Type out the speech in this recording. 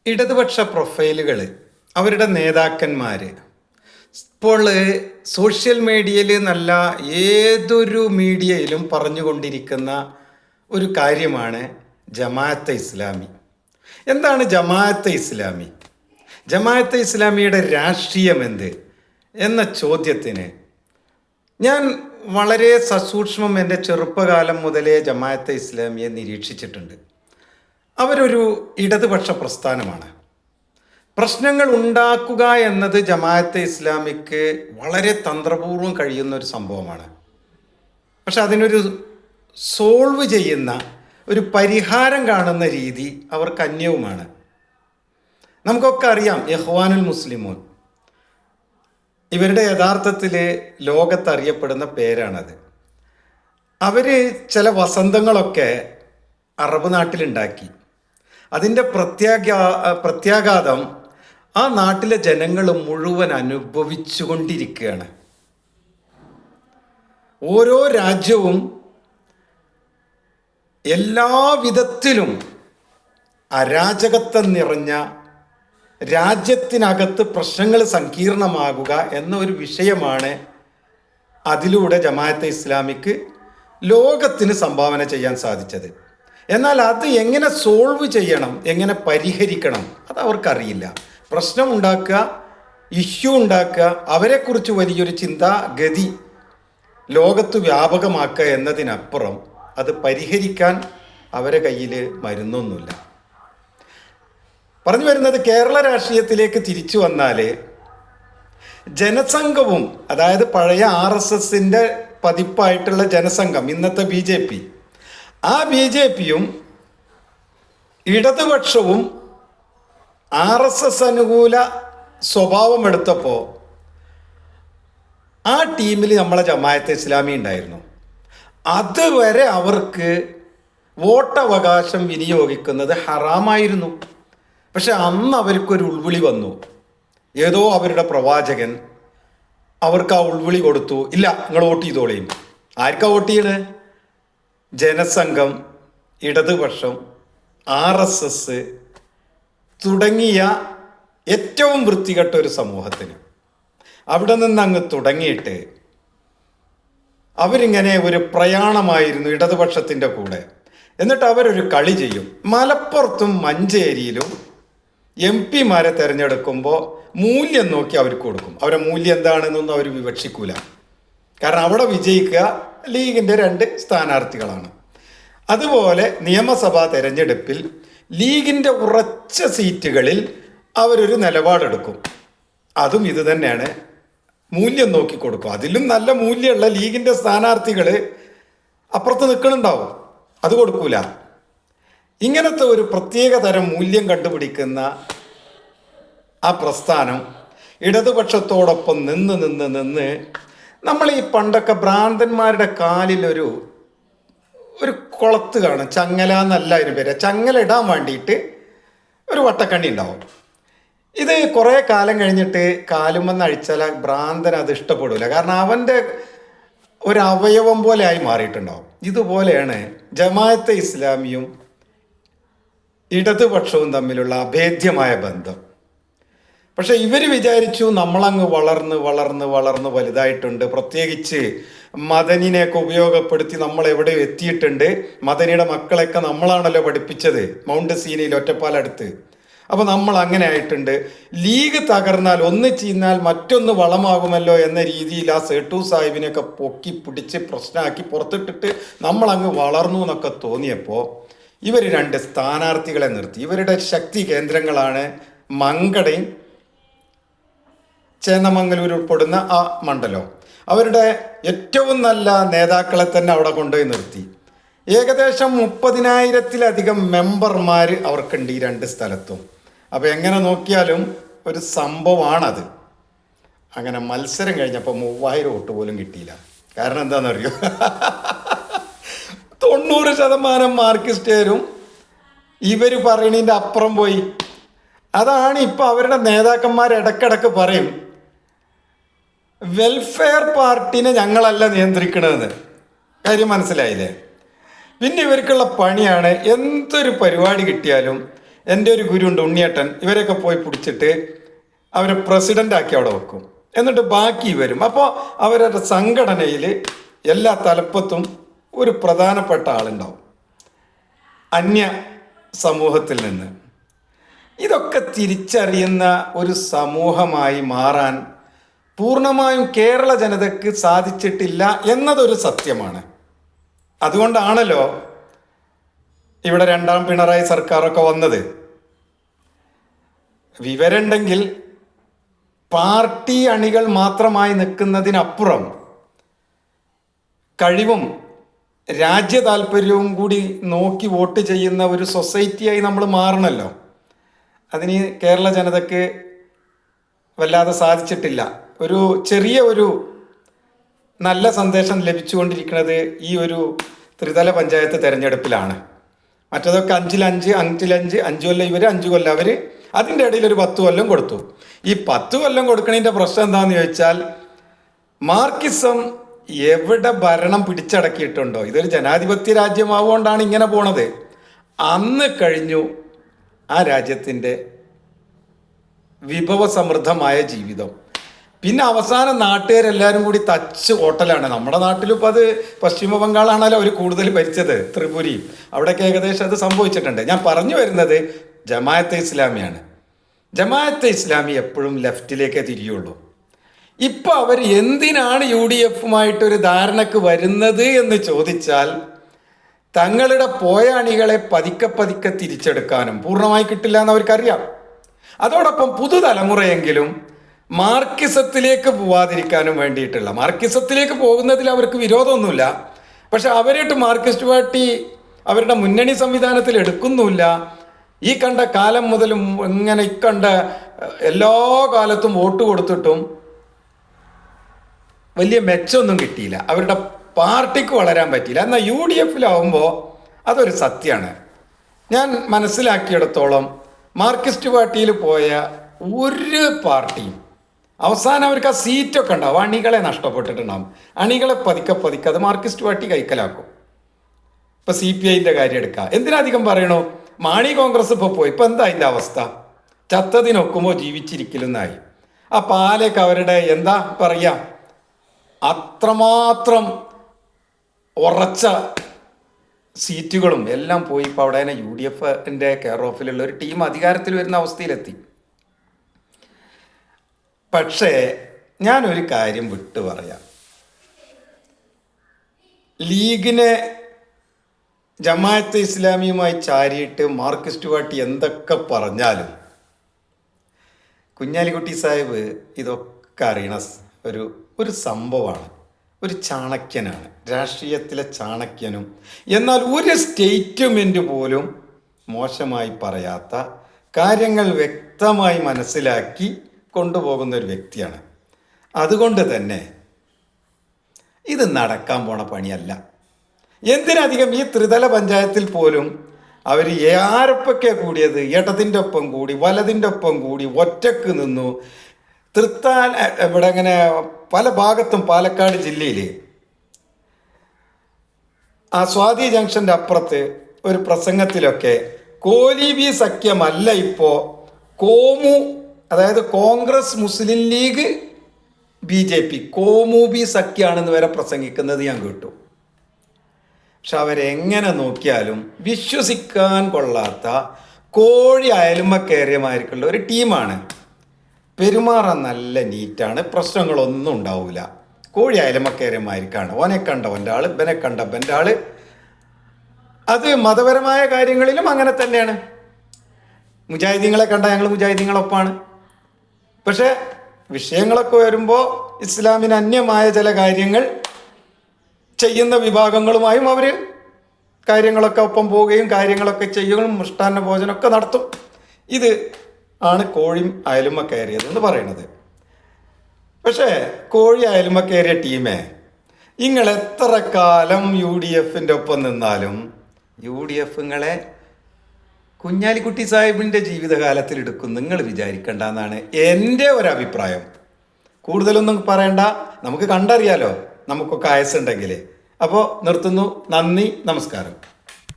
ഇടതുപക്ഷ പ്രൊഫൈലുകൾ, അവരുടെ നേതാക്കന്മാർ ഇപ്പോൾ സോഷ്യൽ മീഡിയയിൽ നല്ല ഏതൊരു മീഡിയയിലും പറഞ്ഞുകൊണ്ടിരിക്കുന്ന ഒരു കാര്യമാണ് ജമാഅത്തെ ഇസ്ലാമി. എന്താണ് ജമാഅത്തെ ഇസ്ലാമി? ജമാഅത്തെ ഇസ്ലാമിയുടെ രാഷ്ട്രീയം എന്ത് എന്ന ചോദ്യത്തിന് ഞാൻ വളരെ സസൂക്ഷ്മം എൻ്റെ ചെറുപ്പകാലം മുതലേ ജമാഅത്തെ ഇസ്ലാമിയെ നിരീക്ഷിച്ചിട്ടുണ്ട്. അവരൊരു ഇടതുപക്ഷ പ്രസ്ഥാനമാണ്. പ്രശ്നങ്ങൾ ഉണ്ടാക്കുക എന്നത് ജമാഅത്തെ ഇസ്ലാമിക്ക് വളരെ തന്ത്രപൂർവ്വം കഴിയുന്ന ഒരു സംഭവമാണ്. പക്ഷെ അതിനൊരു സോൾവ് ചെയ്യുന്ന ഒരു പരിഹാരം കാണുന്ന രീതി അവർക്ക് അന്യവുമാണ്. നമുക്കൊക്കെ അറിയാം ഇഖ്വാനുൽ മുസ്ലിമൂൻ, ഇവരുടെ യഥാർത്ഥത്തിൽ ലോകത്തറിയപ്പെടുന്ന പേരാണത്. അവർ ചില വസന്തങ്ങളൊക്കെ അറബ് നാട്ടിലുണ്ടാക്കി. അതിൻ്റെ പ്രത്യാഘാതം ആ നാട്ടിലെ ജനങ്ങൾ മുഴുവൻ അനുഭവിച്ചുകൊണ്ടിരിക്കുകയാണ്. ഓരോ രാജ്യവും എല്ലാ വിധത്തിലും അരാജകത്വം നിറഞ്ഞ രാജ്യത്തിനകത്ത് പ്രശ്നങ്ങൾ സങ്കീർണമാകുക എന്ന ഒരു വിഷയമാണ് അതിലൂടെ ജമാഅത്തെ ഇസ്ലാമിക്ക് ലോകത്തിന് സംഭാവന ചെയ്യാൻ സാധിച്ചത്. എന്നാൽ അത് എങ്ങനെ സോൾവ് ചെയ്യണം, എങ്ങനെ പരിഹരിക്കണം, അത് അവർക്കറിയില്ല. പ്രശ്നം ഉണ്ടാക്കുക, ഇഷ്യൂ ഉണ്ടാക്കുക, അവരെക്കുറിച്ച് വലിയൊരു ചിന്താഗതി ലോകത്ത് വ്യാപകമാക്കുക എന്നതിനപ്പുറം അത് പരിഹരിക്കാൻ അവരെ കയ്യിൽ മരുന്നൊന്നുമില്ല. പറഞ്ഞു വരുന്നത്, കേരള രാഷ്ട്രീയത്തിലേക്ക് തിരിച്ചു വന്നാൽ ജനസംഘവും, അതായത് പഴയ RSSൻ്റെ പതിപ്പായിട്ടുള്ള ജനസംഘം, ഇന്നത്തെ BJP, ആ BJPയും ഇടതുപക്ഷവും RSS അനുകൂല സ്വഭാവമെടുത്തപ്പോൾ ആ ടീമിൽ നമ്മളെ ജമാഅത്തെ ഇസ്ലാമി ഉണ്ടായിരുന്നു. അതുവരെ അവർക്ക് വോട്ടവകാശം വിനിയോഗിക്കുന്നത് ഹറാമായിരുന്നു. പക്ഷെ അന്ന് അവർക്കൊരു ഉൾവിളി വന്നു. ഏതോ അവരുടെ പ്രവാചകൻ അവർക്ക് ആ ഉൾവിളി കൊടുത്തു, ഇല്ല നിങ്ങൾ വോട്ട് ചെയ്തോളിയും. ആർക്കാ വോട്ട് ചെയ്യണേ? ജനസംഘം, ഇടതുപക്ഷം, RSS തുടങ്ങിയ ഏറ്റവും വൃത്തികെട്ട ഒരു സമൂഹത്തിന്. അവിടെ നിന്ന് അങ്ങ് തുടങ്ങിയിട്ട് അവരിങ്ങനെ ഒരു പ്രയാണമായിരുന്നു ഇടതുപക്ഷത്തിൻ്റെ കൂടെ. എന്നിട്ട് അവരൊരു കളി ചെയ്യും. മലപ്പുറത്തും മഞ്ചേരിയിലും MP മാരെ തിരഞ്ഞെടുക്കുമ്പോൾ മൂല്യം നോക്കി അവർക്ക് കൊടുക്കും. അവരുടെ മൂല്യം എന്താണെന്നൊന്നും അവർ വിവക്ഷിക്കൂല. കാരണം അവിടെ വിജയിക്കുക ലീഗിൻ്റെ 2 സ്ഥാനാർത്ഥികളാണ്. അതുപോലെ നിയമസഭാ തെരഞ്ഞെടുപ്പിൽ ലീഗിൻ്റെ ഉറച്ച സീറ്റുകളിൽ അവരൊരു നിലപാടെടുക്കും. അതും ഇത് തന്നെയാണ്, മൂല്യം നോക്കി കൊടുക്കും. അതിലും നല്ല മൂല്യമുള്ള ലീഗിൻ്റെ സ്ഥാനാർത്ഥികൾ അപ്പുറത്ത് നിൽക്കണുണ്ടാവും, അത് കൊടുക്കൂല. ഇങ്ങനത്തെ ഒരു പ്രത്യേക തരം മൂല്യം കണ്ടുപിടിക്കുന്ന ആ പ്രസ്ഥാനം ഇടതുപക്ഷത്തോടൊപ്പം നിന്ന് നമ്മൾ ഈ പണ്ടൊക്കെ ഭ്രാന്തന്മാരുടെ കാലിലൊരു കുളത്ത് കാണും, ചങ്ങല എന്നല്ല അതിന് പേര്. ചങ്ങല ഇടാൻ വേണ്ടിയിട്ട് ഒരു വട്ടക്കണ്ണി ഉണ്ടാവും. ഇത് കുറേ കാലം കഴിഞ്ഞിട്ട് കാലുമെന്ന് അഴിച്ചാൽ ഭ്രാന്തൻ അത് ഇഷ്ടപ്പെടില്ല. കാരണം അവൻ്റെ ഒരു അവയവം പോലെ ആയി മാറിയിട്ടുണ്ടാവും. ഇതുപോലെയാണ് ജമാഅത്തെ ഇസ്ലാമിയും ഇടതുപക്ഷവും തമ്മിലുള്ള അഭേദ്യമായ ബന്ധം. പക്ഷെ ഇവർ വിചാരിച്ചു നമ്മളങ്ങ് വളർന്ന് വലുതായിട്ടുണ്ട്. പ്രത്യേകിച്ച് മദനിനെയൊക്കെ ഉപയോഗപ്പെടുത്തി നമ്മൾ എവിടെ എത്തിയിട്ടുണ്ട്. മദനിയുടെ മക്കളെയൊക്കെ നമ്മളാണല്ലോ പഠിപ്പിച്ചത് മൗണ്ട് സീനയിൽ ഒറ്റപ്പാലടുത്ത്. അപ്പോൾ നമ്മൾ അങ്ങനെ ആയിട്ടുണ്ട്. ലീഗ് തകർന്നാൽ ഒന്ന് ചെയ്യുന്നാൽ മറ്റൊന്ന് വളമാകുമല്ലോ എന്ന രീതിയിൽ ആ സേട്ടു സാഹിബിനെയൊക്കെ പൊക്കി പിടിച്ച് പ്രശ്നമാക്കി പുറത്തിട്ടിട്ട് നമ്മളങ്ങ് വളർന്നു എന്നൊക്കെ തോന്നിയപ്പോൾ ഇവർ 2 സ്ഥാനാർത്ഥികളെ നിർത്തി. ഇവരുടെ ശക്തി കേന്ദ്രങ്ങളാണ് മങ്കടയും ചേന്നമംഗലൂർ ഉൾപ്പെടുന്ന ആ മണ്ഡലം. അവരുടെ ഏറ്റവും നല്ല നേതാക്കളെ തന്നെ അവിടെ കൊണ്ടുപോയി നിർത്തി. ഏകദേശം 30,000-ത്തിലധികം മെമ്പർമാർ അവർക്കുണ്ട് ഈ 2 സ്ഥലത്തും. അപ്പോൾ എങ്ങനെ നോക്കിയാലും ഒരു സംഭവമാണത്. അങ്ങനെ മത്സരം കഴിഞ്ഞപ്പോൾ 3000 വോട്ട് പോലും കിട്ടിയില്ല. കാരണം എന്താണെന്നറിയോ? 90% മാർക്സിസ്റ്റുകാരും ഇവർ പറയണതിൻ്റെ അപ്പുറം പോയി. അതാണ് ഇപ്പോൾ അവരുടെ നേതാക്കന്മാർ ഇടക്കിടക്ക് പറയും, വെൽഫെയർ പാർട്ടിനെ ഞങ്ങളല്ല നിയന്ത്രിക്കണമെന്ന്. കാര്യം മനസ്സിലായില്ലേ? പിന്നെ ഇവർക്കുള്ള പണിയാണ് എന്തൊരു പരിപാടി കിട്ടിയാലും എൻ്റെ ഒരു ഗുരുണ്ട് ഉണ്ണിയേട്ടൻ, ഇവരെയൊക്കെ പോയി പിടിച്ചിട്ട് അവരെ പ്രസിഡൻ്റ് ആക്കി അവിടെ വെക്കും. എന്നിട്ട് ബാക്കി വരും. അപ്പോൾ അവരുടെ സംഘടനയിൽ എല്ലാ തലപ്പത്തും ഒരു പ്രധാനപ്പെട്ട ആളുണ്ടാവും അന്യ സമൂഹത്തിൽ നിന്ന്. ഇതൊക്കെ തിരിച്ചറിയുന്ന ഒരു സമൂഹമായി മാറാൻ പൂർണ്ണമായും കേരള ജനതയ്ക്ക് സാധിച്ചിട്ടില്ല എന്നതൊരു സത്യമാണ്. അതുകൊണ്ടാണല്ലോ ഇവിടെ രണ്ടാം പിണറായി സർക്കാരൊക്കെ വന്നത്. വിവരമുണ്ടെങ്കിൽ പാർട്ടി അണികൾ മാത്രമായി നിൽക്കുന്നതിനപ്പുറം കഴിവും രാജ്യ താല്പര്യവും കൂടി നോക്കി വോട്ട് ചെയ്യുന്ന ഒരു സൊസൈറ്റിയായി നമ്മൾ മാറണമല്ലോ. അതിന് കേരള ജനതയ്ക്ക് വല്ലാതെ സാധിച്ചിട്ടില്ല. ഒരു ചെറിയ ഒരു നല്ല സന്ദേശം ലഭിച്ചുകൊണ്ടിരിക്കുന്നത് ഈ ഒരു ത്രിതല പഞ്ചായത്ത് തെരഞ്ഞെടുപ്പിലാണ്. മറ്റതൊക്കെ 5-5, 5-5, 5 കൊല്ലം ഇവർ, 5 കൊല്ലം അവർ, അതിൻ്റെ ഇടയിൽ ഒരു 10 കൊല്ലം കൊടുത്തു. ഈ 10 കൊല്ലം കൊടുക്കണതിൻ്റെ പ്രശ്നം എന്താണെന്ന് ചോദിച്ചാൽ, മാർക്കിസം എവിടെ ഭരണം പിടിച്ചടക്കിയിട്ടുണ്ടോ, ഇതൊരു ജനാധിപത്യ രാജ്യമാവുകൊണ്ടാണ് ഇങ്ങനെ പോണത്, അന്ന് കഴിഞ്ഞു ആ രാജ്യത്തിൻ്റെ വിഭവസമൃദ്ധമായ ജീവിതം. പിന്നെ അവസാനം നാട്ടുകാരെല്ലാവരും കൂടി തച്ച് ഹോട്ടലാണ്. നമ്മുടെ നാട്ടിലും ഇപ്പോൾ അത് പശ്ചിമ ബംഗാളാണല്ലോ അവർ കൂടുതൽ ഭരിച്ചത്, ത്രിപുരി, അവിടെയൊക്കെ ഏകദേശം അത് സംഭവിച്ചിട്ടുണ്ട്. ഞാൻ പറഞ്ഞു വരുന്നത് ജമാഅത്തെ ഇസ്ലാമിയാണ്. ജമാഅത്തെ ഇസ്ലാമി എപ്പോഴും ലെഫ്റ്റിലേക്കേ തിരിയുള്ളൂ. ഇപ്പോൾ അവർ എന്തിനാണ് UDFുമായിട്ടൊരു ധാരണക്ക് വരുന്നത് എന്ന് ചോദിച്ചാൽ, തങ്ങളുടെ പോയ അണികളെ പതുക്കെ പതുക്കെ തിരിച്ചെടുക്കാനും പൂർണ്ണമായി കിട്ടില്ല എന്ന് അവർക്കറിയാം. അതോടൊപ്പം പുതുതലമുറയെങ്കിലും മാർക്കിസത്തിലേക്ക് പോവാതിരിക്കാനും വേണ്ടിയിട്ടുള്ള, മാർക്കിസത്തിലേക്ക് പോകുന്നതിൽ അവർക്ക് വിരോധമൊന്നുമില്ല, പക്ഷെ അവരായിട്ട് മാർക്സിസ്റ്റ് പാർട്ടി അവരുടെ മുന്നണി സംവിധാനത്തിൽ എടുക്കുന്നുമില്ല. ഈ കണ്ട കാലം മുതലും ഇങ്ങനെ ഇക്കണ്ട എല്ലാ കാലത്തും വോട്ട് കൊടുത്തിട്ടും വലിയ മെച്ചമൊന്നും കിട്ടിയില്ല, അവരുടെ പാർട്ടിക്ക് വളരാൻ പറ്റിയില്ല. എന്നാൽ UDFിലാവുമ്പോൾ അതൊരു സത്യമാണ്. ഞാൻ മനസ്സിലാക്കിയിടത്തോളം മാർക്സിസ്റ്റ് പാർട്ടിയിൽ പോയ ഒരു പാർട്ടിയും അവസാനം അവർക്ക് ആ സീറ്റൊക്കെ ഉണ്ടാവും, അണികളെ നഷ്ടപ്പെട്ടിട്ടുണ്ടാവും. അണികളെ പതുക്കെ പതുക്കെ അത് മാർക്സിസ്റ്റ് പാർട്ടി കൈക്കലാക്കും. ഇപ്പം CPIൻ്റെ കാര്യം എടുക്കുക, എന്തിനധികം പറയണോ, മാണി കോൺഗ്രസ് ഇപ്പോൾ പോയി, ഇപ്പം എന്താ അതിൻ്റെ അവസ്ഥ, ചത്തതിനൊക്കുമ്പോൾ ജീവിച്ചിരിക്കലെന്നായി. ആ പാലൊക്കെ അവരുടെ എന്താ പറയുക, അത്രമാത്രം ഉറച്ച സീറ്റുകളും എല്ലാം പോയി. ഇപ്പോൾ അവിടെ തന്നെ UDFിൻ്റെ കെയർ ഓഫിലുള്ള ഒരു ടീം അധികാരത്തിൽ വരുന്ന അവസ്ഥയിലെത്തി. പക്ഷേ ഞാനൊരു കാര്യം വിട്ടു പറയാം, ലീഗിനെ ജമാഅത്തെ ഇസ്ലാമിയുമായി ചാരിയിട്ട് മാർക്സിസ്റ്റ് പാർട്ടി എന്തൊക്കെ പറഞ്ഞാലും കുഞ്ഞാലിക്കുട്ടി സാഹിബ് ഇതൊക്കെ അറിയണ ഒരു സംഭവമാണ്, ഒരു ചാണക്യനാണ്, രാഷ്ട്രീയത്തിലെ ചാണക്യനും. എന്നാൽ ഒരു സ്റ്റേറ്റ്മെൻറ്റ് പോലും മോശമായി പറയാത്ത, കാര്യങ്ങൾ വ്യക്തമായി മനസ്സിലാക്കി കൊണ്ടുപോകുന്ന ഒരു വ്യക്തിയാണ്. അതുകൊണ്ട് തന്നെ ഇത് നടക്കാൻ പോണ പണിയല്ല. എന്തിനധികം ഈ ത്രിതല പഞ്ചായത്തിൽ പോലും അവർ ആരൊപ്പൊക്കെ കൂടിയത്, ഇടതിൻ്റെ ഒപ്പം കൂടി, വലതിൻ്റെ ഒപ്പം കൂടി, ഒറ്റക്ക് നിന്നു. തൃത്താൻ ഇവിടെ അങ്ങനെ പല ഭാഗത്തും പാലക്കാട് ജില്ലയിൽ ആ സ്വാതി ജംഗ്ഷൻ്റെ അപ്പുറത്ത് ഒരു പ്രസംഗത്തിലൊക്കെ കോലീബി സഖ്യമല്ല ഇപ്പോൾ കോമു, അതായത് കോൺഗ്രസ്, മുസ്ലിം ലീഗ്, BJP കോമൂബി സഖ്യമാണെന്ന് വരെ പ്രസംഗിക്കുന്നത് ഞാൻ കേട്ടു. പക്ഷെ അവരെങ്ങനെ നോക്കിയാലും വിശ്വസിക്കാൻ കൊള്ളാത്ത കോഴി അയലുമക്കേറിയമാർക്കുള്ള ഒരു ടീമാണ്. പെരുമാറാൻ നല്ല നീറ്റാണ്, പ്രശ്നങ്ങളൊന്നും ഉണ്ടാവില്ല. കോഴി അയലുമക്കേറിയമാർക്കാണ്, ഓനെ കണ്ട ഓൻ്റെ ആൾ, ഇവനെ കണ്ട ഇവൻ്റെ ആൾ. അത് മതപരമായ കാര്യങ്ങളിലും അങ്ങനെ തന്നെയാണ്. മുജാഹിദീങ്ങളെ കണ്ട ഞങ്ങൾ മുജാഹിദീങ്ങളൊപ്പാണ്. പക്ഷേ വിഷയങ്ങളൊക്കെ വരുമ്പോൾ ഇസ്ലാമിന് അന്യമായ ചില കാര്യങ്ങൾ ചെയ്യുന്ന വിഭാഗങ്ങളുമായും അവർ കാര്യങ്ങളൊക്കെ ഒപ്പം പോവുകയും കാര്യങ്ങളൊക്കെ ചെയ്യുകയും മൃഷ്ടാന്ന ഭോജനമൊക്കെ നടത്തും. ഇത് ആണ് കോഴി അയലുമ കയറിയതെന്ന് പറയുന്നത്. പക്ഷേ കോഴി അയലുമ കയറിയ ടീമേ, നിങ്ങൾ എത്ര കാലം UDFിൻ്റെ ഒപ്പം നിന്നാലും UDF നിങ്ങളെ കുഞ്ഞാലിക്കുട്ടി സാഹിബിൻ്റെ ജീവിതകാലത്തിൽ എടുക്കും നിങ്ങൾ വിചാരിക്കേണ്ട എന്നാണ് എൻ്റെ ഒരഭിപ്രായം. കൂടുതലൊന്നും പറയണ്ട, നമുക്ക് കണ്ടറിയാലോ നമുക്കൊക്കെ ആയസുണ്ടെങ്കിൽ. അപ്പോൾ നിർത്തുന്നു. നന്ദി, നമസ്കാരം.